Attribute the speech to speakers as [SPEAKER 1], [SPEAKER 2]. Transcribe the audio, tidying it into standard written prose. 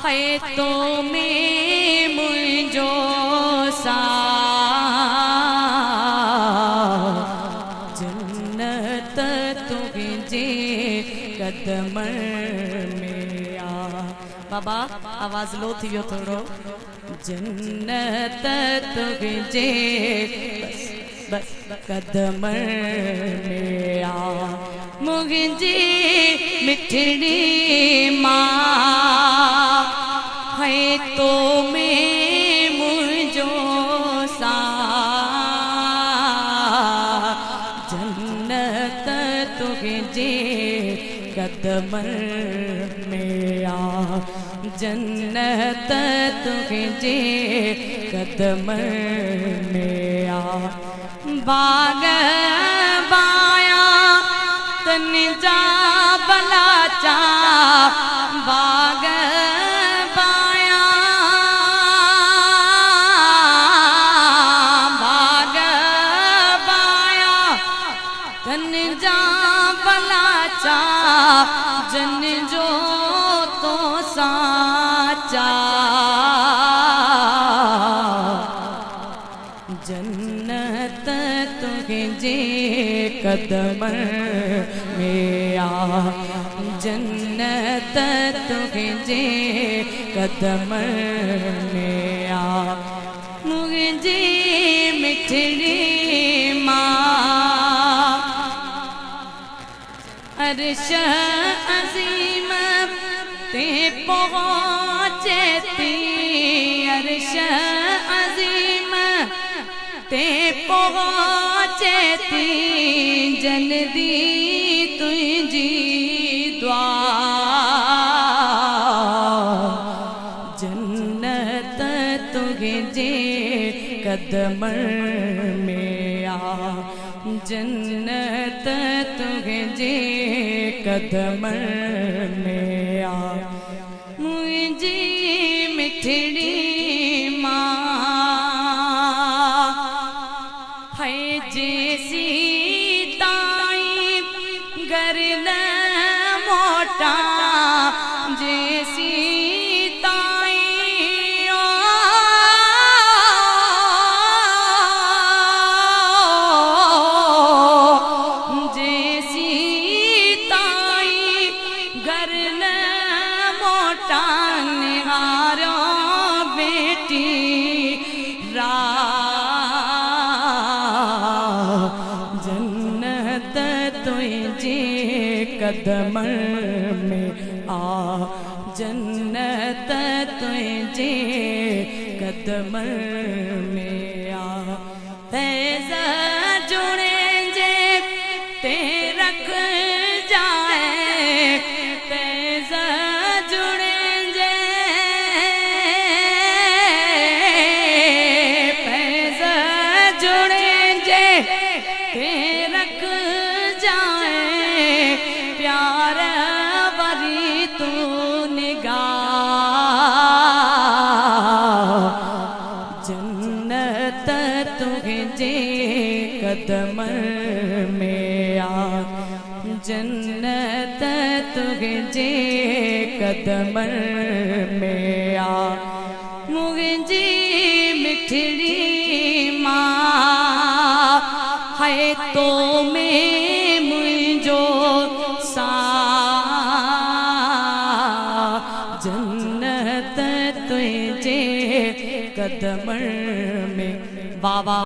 [SPEAKER 1] है तो में मुझो सा जन्नत तुझे कदम में आ। बाबा आवाज लो थी वियो थोड़ो। जन्नत तुझे बस कदम में आ। मुझे मिठड़ी माँ है तो में मुझो सा जन्नत तुझे कदम में आ। जन्नत तुझे कदम में आ। बाग बाया तन जा बला चा बाग बाया बाग बाया तन जा बला चा जन जो तो साचा जन्नत तुझे कदम में आ। जन्नत तुझे कदम में आ। मुझे मिठड़ी माँ अर्श अजीम ते पहुँचे थी। अर्श अजीम ते पहुँचे थी जल्दी तुझी दुआ। जन्नत तुझे कदम में आ। जन्नत तुझे कदम में आ। मुझे मिठड़ी जैसी ताई घर न मोटा जैसी ताई जैसी ताई घर न मोटा निहारो बेटी रा। जन्नत तुझे कदम में आ। जन्नत तुझे कदम में आ। फैज़ जुड़े जे ते रख जाए फैज़ जुड़े जे फैज़ जुड़े जे ते रख जाए प्यार वरी तू निगाह। जन्नत तुझे कदम में आ। जन्नत तुझे कदम में आ। मुझे मिठड़ी माँ है तो में मुझो सा जन्नत तुझे कदम में। बाबा